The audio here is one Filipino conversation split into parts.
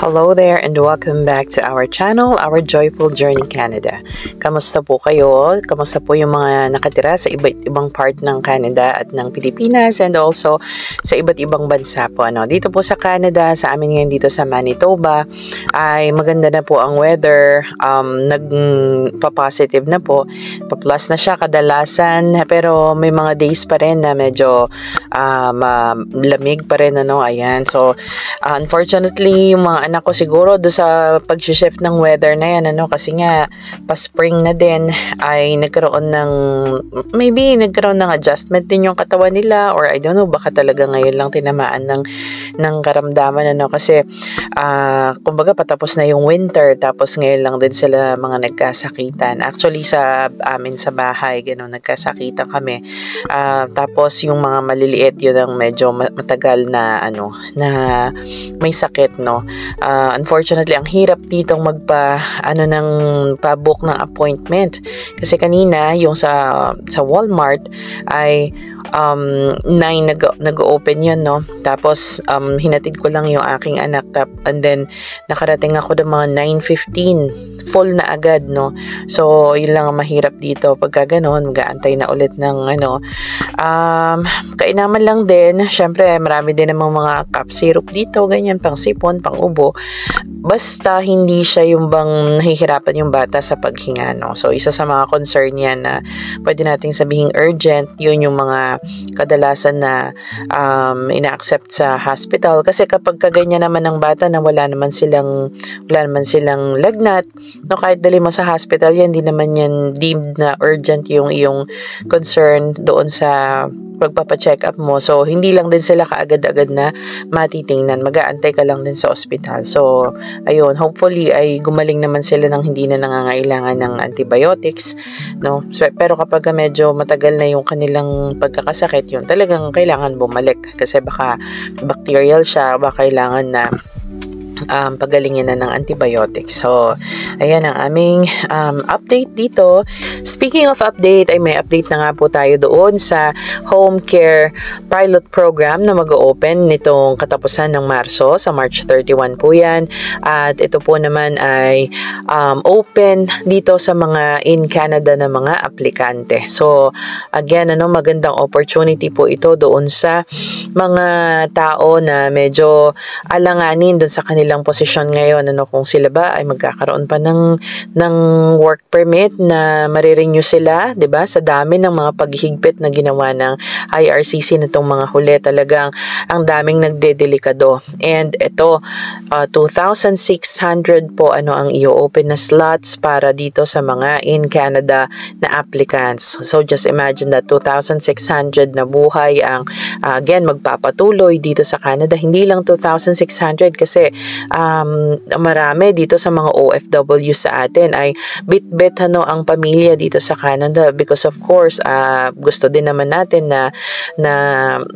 Hello there and welcome back to our channel, Our Joyful Journey Canada. Kamusta po kayo? Kamusta po yung mga nakatira sa iba't ibang part ng Canada at ng Pilipinas and also sa iba't ibang bansa po. Dito po sa Canada, sa amin ngayon dito sa Manitoba, ay maganda na po ang weather. Nagpa-positive na po. Pa-plus na siya kadalasan pero may mga days pa rin na medyo lamig pa rin. Ayan. So, unfortunately, yung mga anak ko siguro do sa pag-shift ng weather na yan, kasi nga pa-spring na din ay nagkaroon ng adjustment din yung katawan nila, or I don't know, baka talaga ngayon lang tinamaan ng karamdaman, kasi kumbaga patapos na yung winter tapos ngayon lang din sila mga nagkasakitan. Actually sa amin sa bahay nagkasakitan kami, tapos yung mga maliliit yun ang medyo matagal na na may sakit. Unfortunately, ang hirap ditong pa-book ng appointment. Kasi kanina, yung sa Walmart ay 9 nag-open yun, Tapos, hinatid ko lang yung aking anak. And then, nakarating ako ng mga 9:15. Full na agad, So, yun lang ang mahirap dito. Pagka ganon, mag-aantay na ulit ng kainaman lang din. Syempre, marami din namang mga cough syrup dito, ganyan, pang sipon, pang ubo. Basta hindi siya yung bang nahihirapan yung bata sa paghinga, So, isa sa mga concern yan na pwede nating sabihing urgent, yun yung mga kadalasan na ina-accept sa hospital. Kasi kapag kaganyan naman ng bata na wala naman silang lagnat, kahit dali mo sa hospital yan, hindi naman yan deemed na urgent yung iyong concern doon sa pagpapacheck up mo. So, hindi lang din sila kaagad-agad na matitingnan. Mag-aantay ka lang din sa ospital. So, ayun, hopefully ay gumaling naman sila ng hindi na nangangailangan ng antibiotics, So, pero kapag medyo matagal na yung kanilang pagkakasakit, yun talagang kailangan bumalik kasi baka bacterial siya, baka kailangan na pagalingin na ng antibiotics. So, ayan ang aming update dito. Speaking of update, ay may update na nga po tayo doon sa home care pilot program na mag-open nitong katapusan ng Marso, sa March 31 po yan. At ito po naman ay open dito sa mga in Canada na mga aplikante. So, again, magandang opportunity po ito doon sa mga tao na medyo alanganin doon sa kanilang posisyon ngayon, kung sila ba ay magkakaroon pa ng work permit na marirenew sila, 'di ba? Sa dami ng mga paghihigpit na ginawa ng IRCC nitong mga huli, talagang ang daming nagdedelikado. And ito, 2,600 po ang i-open na slots para dito sa mga in Canada na applicants. So just imagine that 2,600 na buhay ang again magpapatuloy dito sa Canada. Hindi lang 2,600 kasi marami dito sa mga OFW sa atin ay bit-bit ang pamilya dito sa Canada, because of course gusto din naman natin na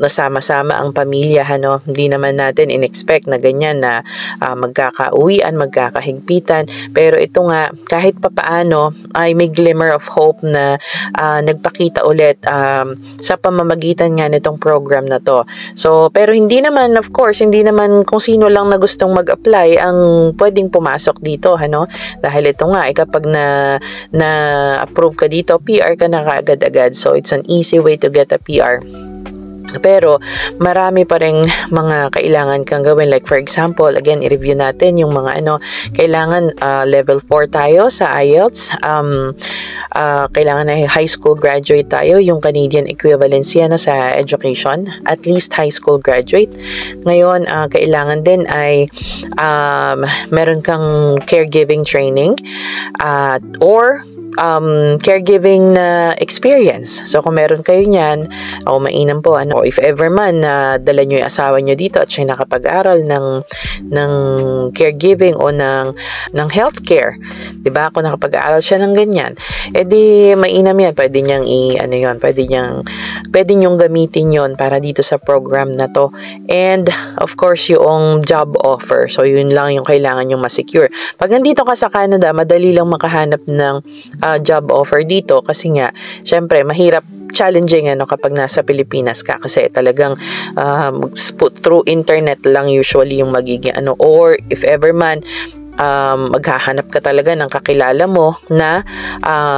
nasama-sama ang pamilya, hindi naman natin in-expect na ganyan na magkakauwian, magkakahigpitan, pero ito nga kahit papaano ay may glimmer of hope na nagpakita ulit sa pamamagitan nga nitong program na to. So pero hindi naman, of course, hindi naman kung sino lang na gustong mag-apply ang pwedeng pumasok dito, dahil ito nga kapag na-approve ka dito, PR ka na kaagad-agad. So it's an easy way to get a PR. Pero marami pa ring mga kailangan kang gawin. Like for example, again, i-review natin yung mga kailangan level 4 tayo sa IELTS. Kailangan na high school graduate tayo, yung Canadian equivalency sa education, at least high school graduate. Ngayon, kailangan din ay meron kang caregiving training or caregiving na experience. So, kung meron kayo niyan, o mainam po, o if ever man na dala nyo yung asawa nyo dito at siya nakapag-aral ng caregiving o ng healthcare, diba? Kung nakapag-aral siya ng ganyan, edi mainam yan. Pwede niyang pwede nyong gamitin yon para dito sa program na to. And, of course, yung job offer. So, yun lang yung kailangan nyong ma-secure. Pag nandito ka sa Canada, madali lang makahanap ng job offer dito kasi nga, syempre, mahirap challenging ano kapag nasa Pilipinas ka kasi talagang through internet lang usually yung magiging ano, or if ever man maghahanap ka talaga ng kakilala mo na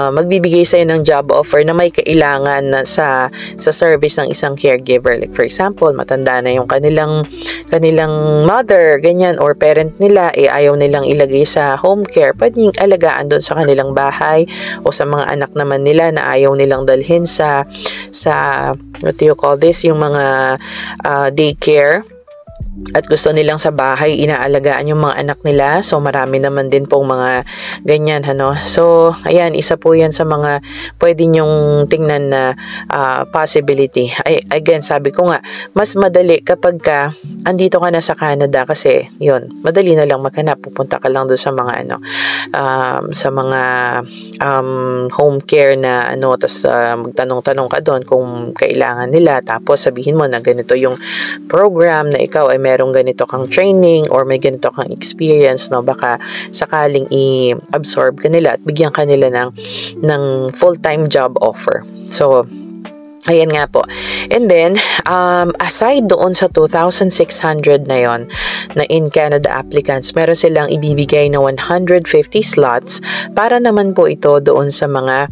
magbibigay sa'yo ng job offer na may kailangan na sa service ng isang caregiver. Like for example, matanda na yung kanilang mother, ganyan, or parent nila, ayaw nilang ilagay sa home care, pwedeng alagaan doon sa kanilang bahay, o sa mga anak naman nila na ayaw nilang dalhin sa what do you call this, yung mga daycare, at gusto nilang sa bahay inaalagaan yung mga anak nila. So marami naman din pong mga ganyan ano. So ayan, isa po yan sa mga pwede nyong tingnan na possibility. Again, sabi ko nga, mas madali kapag andito ka na sa Canada kasi yun, madali na lang maghanap. Pupunta ka lang doon sa mga ano, sa mga home care na ano, tapos magtanong-tanong ka doon kung kailangan nila, tapos sabihin mo na ganito yung program, na ikaw ay merong ganito kang training or may ganito kang experience, no, baka sakaling i-absorb ka nila at bigyan ka nila ng full-time job offer. So ayan nga po. And then, aside doon sa 2,600 na yon na in Canada applicants, meron silang ibibigay na 150 slots para naman po ito doon sa mga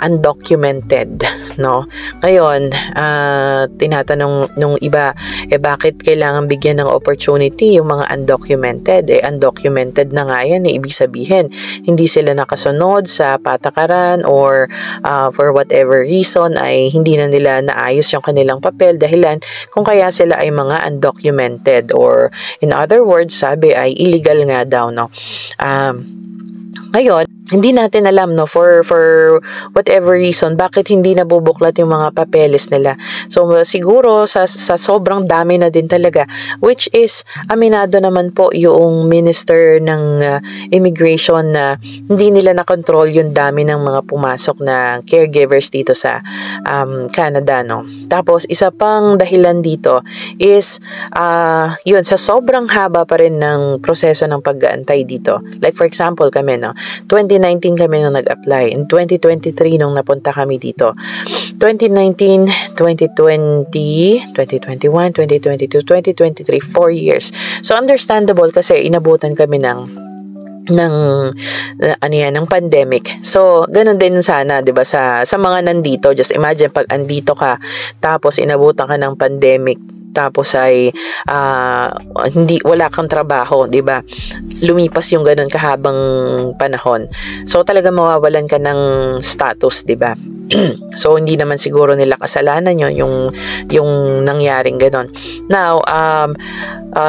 undocumented, no? Ngayon, tinatanong nung iba, bakit kailangan bigyan ng opportunity yung mga undocumented? Undocumented na nga yan, ibig sabihin, hindi sila nakasunod sa patakaran or for whatever reason ay hindi na nila naayos yung kanilang papel, dahilan kung kaya sila ay mga undocumented, or in other words, sabi ay illegal nga daw, no? Ngayon, hindi natin alam, no, for whatever reason, bakit hindi nabubuklat yung mga papeles nila. So siguro sa sobrang dami na din talaga, which is aminado naman po yung minister ng immigration na hindi nila na-control yung dami ng mga pumasok na caregivers dito sa Canada, no. Tapos isa pang dahilan dito is yun, sa sobrang haba pa rin ng proseso ng pag-aantay dito. Like for example, kami, no, 2019 kami nung nag-apply. In 2023 nung napunta kami dito. 2019, 2020, 2021, 2022, 2023, 4 years. So understandable kasi inabutan kami ng pandemic. So ganun din sana, 'di ba, sa mga nandito. Just imagine pag andito ka tapos inabutan ka ng pandemic, tapos ay wala kang trabaho, 'di ba? Lumipas yung ganun kahabang panahon. So talaga mawawalan ka ng status, 'di ba? So hindi naman siguro nila kasalanan yung nangyaring ganun. Now,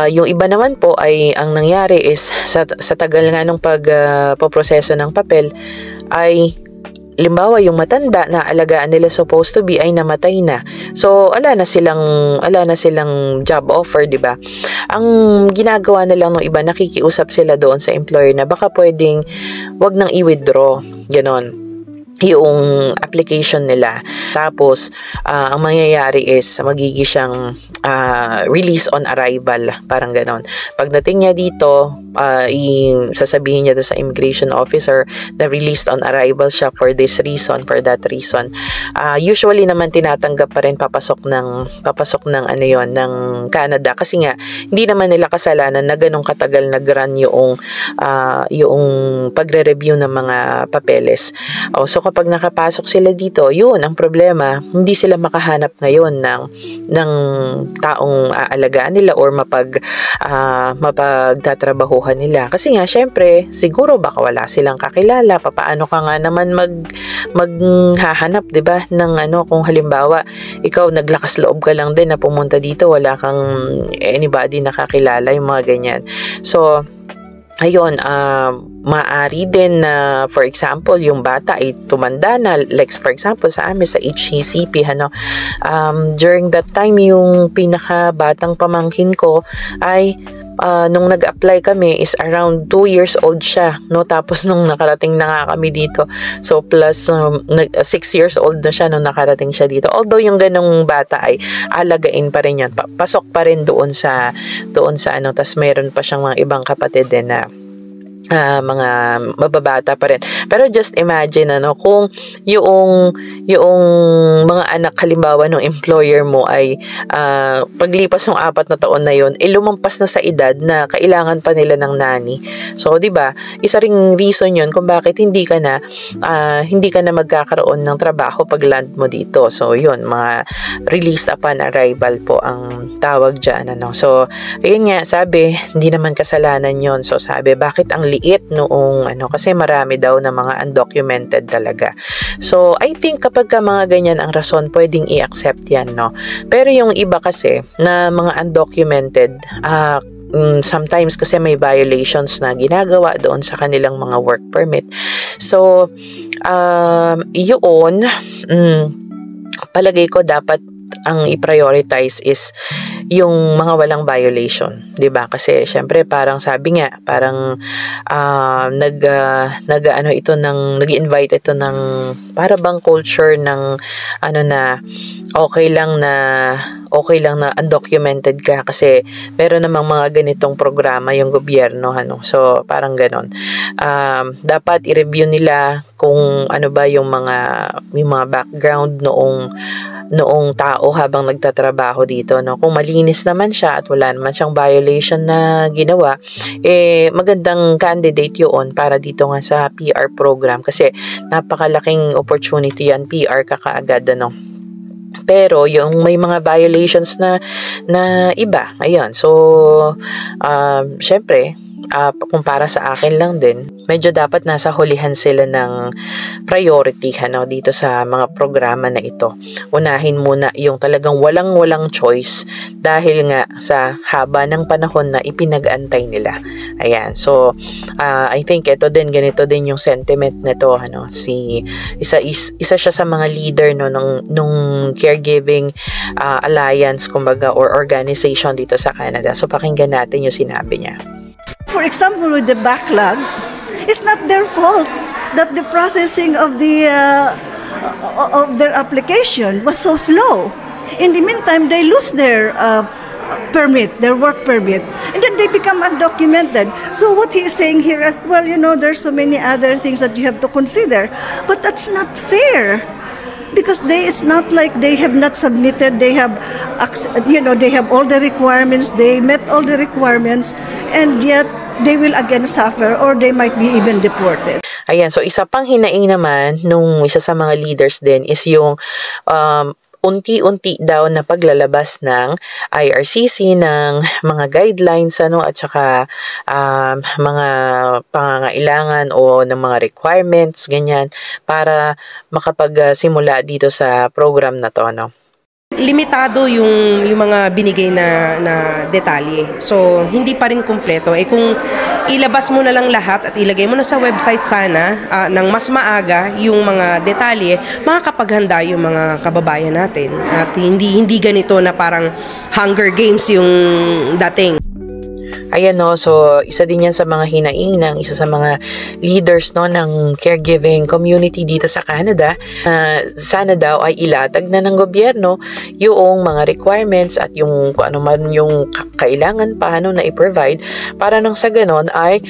yung iba naman po ay ang nangyari is sa tagal nga ng pagpoproseso ng papel ay limbawa yung matanda na alagaan nila supposed to be ay namatay na. So ala na silang job offer, 'di ba? Ang ginagawa na lang ng iba, nakikiusap sila doon sa employer na baka pwedeng wag nang i-withdraw, ganon, yung application nila. Tapos ang mangyayari is magiging siyang release on arrival, parang ganon. Pagdating niya dito, sasabihin niya doon sa immigration officer na released on arrival siya for this reason, for that reason. Usually naman tinatanggap pa rin papasok ng ano yon, ng Canada, kasi nga hindi naman nila kasalanan na ganong katagal nag-run yung pagre-review ng mga papeles. So kapag nakapasok sila dito, yun ang problema, hindi sila makahanap ngayon ng taong aalagaan nila or mapagtatrabahuhan nila. Kasi nga, syempre, siguro baka wala silang kakilala. Papaano ka nga naman maghahanap, 'di ba? Ng ano, kung halimbawa, ikaw naglakas loob ka lang din na pumunta dito, wala kang anybody na kakilala, yung mga ganyan. So, ayun, maaari din na, for example, yung bata ay tumanda na, like for example sa amin sa HCCP, during that time yung pinakabatang pamangkin ko ay nung nag-apply kami is around 2 years old siya, no? Tapos nung nakarating na nga kami dito, so plus 6 years old na siya nung nakarating siya dito. Although yung ganong bata ay alagain pa rin yan, pasok pa rin doon sa ano, tas meron pa siyang mga ibang kapatid din na mga mababata pa rin. Pero just imagine kung yung mga anak halimbawa ng employer mo ay paglipas ng 4 na taon na yon lumampas na sa edad na kailangan pa nila ng nanny. So 'di ba? Isa ring reason 'yon kung bakit hindi ka na magkakaroon ng trabaho pag land mo dito. So 'yun, mga released upon arrival po ang tawag diyan So ayun nga, sabi hindi naman kasalanan 'yon. So sabi bakit ang liit noong kasi marami daw na mga undocumented talaga. So I think kapag ka mga ganyan ang rason, pwedeng i-accept yan, Pero yung iba kasi na mga undocumented, sometimes kasi may violations na ginagawa doon sa kanilang mga work permit. So yun, palagay ko dapat ang i-prioritize is yung mga walang violation, 'di ba? Kasi syempre parang sabi nga, parang nag-invite ito ng para bang culture ng na okay lang na undocumented ka kasi meron namang mga ganitong programa yung gobyerno, So parang ganon. Dapat i-review nila kung ano ba yung mga background noong tao habang nagtatrabaho dito, Kung malinis naman siya at wala naman siyang violation na ginawa, magandang candidate yun para dito nga sa PR program kasi napakalaking opportunity yan, PR ka kaagad, Pero yung may mga violations na iba, ayan. So syempre, kung para sa akin lang din, medyo dapat nasa hulihan sila ng priority dito sa mga programa na ito. Unahin muna yung talagang walang si dahil nga sa haba ng panahon na ipinag-antay nila. Ayan. So I think ganito din yung sentiment nito, isa siya sa mga leader nung caregiving alliance kumbaga or organization dito sa Canada. So pakinggan natin yung sinabi niya. For example, with the backlog, it's not their fault that the processing of their application was so slow. In the meantime, they lose their their work permit, and then they become undocumented. So what he is saying here, well, there's so many other things that you have to consider, but that's not fair. Because it's not like they have not submitted, they have all the requirements, they met all the requirements, and yet they will again suffer or they might be even deported. Ayan, so isa pang hinaing naman nung isa sa mga leaders din is yung unti-unti daw na paglalabas ng IRCC ng mga guidelines at saka mga pangangailangan o ng mga requirements ganyan para makapagsimula dito sa program na to, Limitado yung mga binigay na detalye. So, hindi pa rin kumpleto. Kung ilabas mo na lang lahat at ilagay mo na sa website sana ng mas maaga yung mga detalye, makakapaghanda yung mga kababayan natin. At hindi ganito na parang Hunger Games yung dating. Ayan so isa din yan sa mga hinaing ng isa sa mga leaders ng caregiving community dito sa Canada. Sana daw ay ilatag na ng gobyerno yung mga requirements at yung kung ano man yung kailangan paano na i-provide para nang sa ganon ay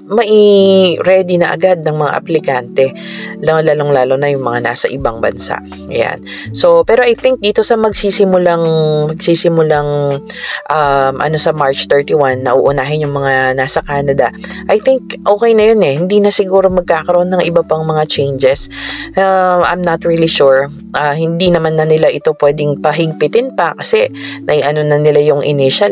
mai-ready na agad ng mga aplikante, lalong-lalo na yung mga nasa ibang bansa. Ayan. So pero I think dito sa magsisimulang sa March 31 na uunahin yung mga nasa Canada, I think okay na yun hindi na siguro magkakaroon ng iba pang mga changes. I'm not really sure. Hindi naman na nila ito pwedeng pahigpitin pa kasi na nila yung initial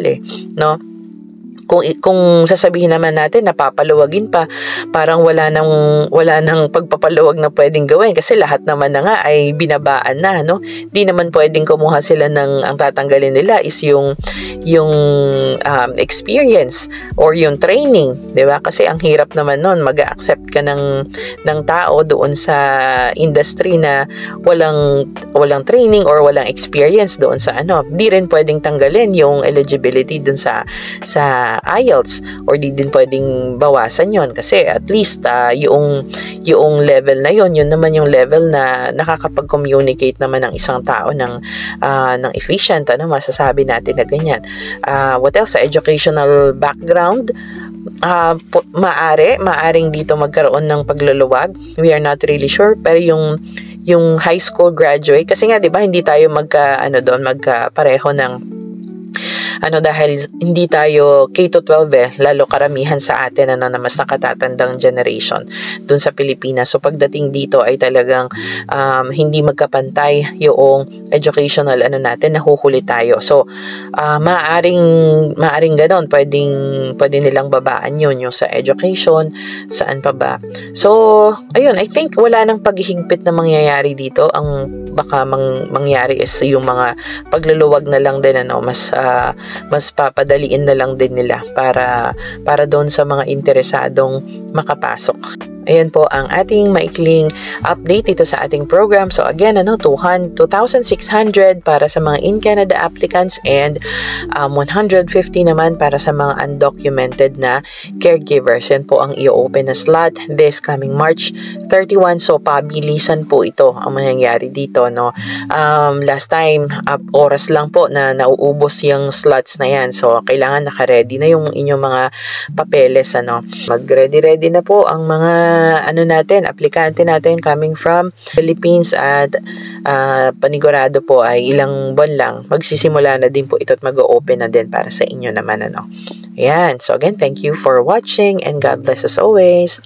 Kung sasabihin naman natin na papaluwagin pa, parang wala nang pagpapaluwag na pwedeng gawin kasi lahat naman na nga ay binabaan na, Di naman pwedeng kumuha sila ang tatanggalin nila is yung experience or yung training, 'di ba? Kasi ang hirap naman noon mag-accept ka ng tao doon sa industry na walang training or walang experience doon sa Di rin pwedeng tanggalin yung eligibility doon sa IELTS or di din pwedeng bawasan yon kasi at least yung level na yun naman yung level na nakakapag-communicate naman ng isang tao ng efficient masasabi natin na ganyan. What else? Sa educational background, maaring dito magkaroon ng pagluluwag. We are not really sure, pero yung high school graduate, kasi nga 'di ba hindi tayo magkapareho ng dahil hindi tayo K-12 lalo karamihan sa atin na mas nakatatandang generation dun sa Pilipinas. So pagdating dito ay talagang hindi magkapantay yung educational natin, nahuhuli tayo. So maaring ganon, pwede nilang babaan yun yung sa education, saan pa ba. So ayun, I think wala nang paghihigpit na mangyayari dito. Ang baka mangyari is yung mga pagluluwag na lang din, mas papadaliin na lang din nila para doon sa mga interesadong makapasok. Ayan po ang ating maikling update dito sa ating program. So again, 2,600 para sa mga in-Canada applicants and 150 naman para sa mga undocumented na caregivers. Yan po ang i-open na slot this coming March 31. So pabilisan po ito ang mangyayari dito. Last time, oras lang po na nauubos yung slots na yan. So kailangan naka-ready na yung inyong mga papeles. Mag-ready na po ang mga aplikante natin coming from Philippines at panigurado po ay ilang buwan lang magsisimula na din po ito at mag-open na din para sa inyo naman. Ayan. So again, thank you for watching and God bless us always.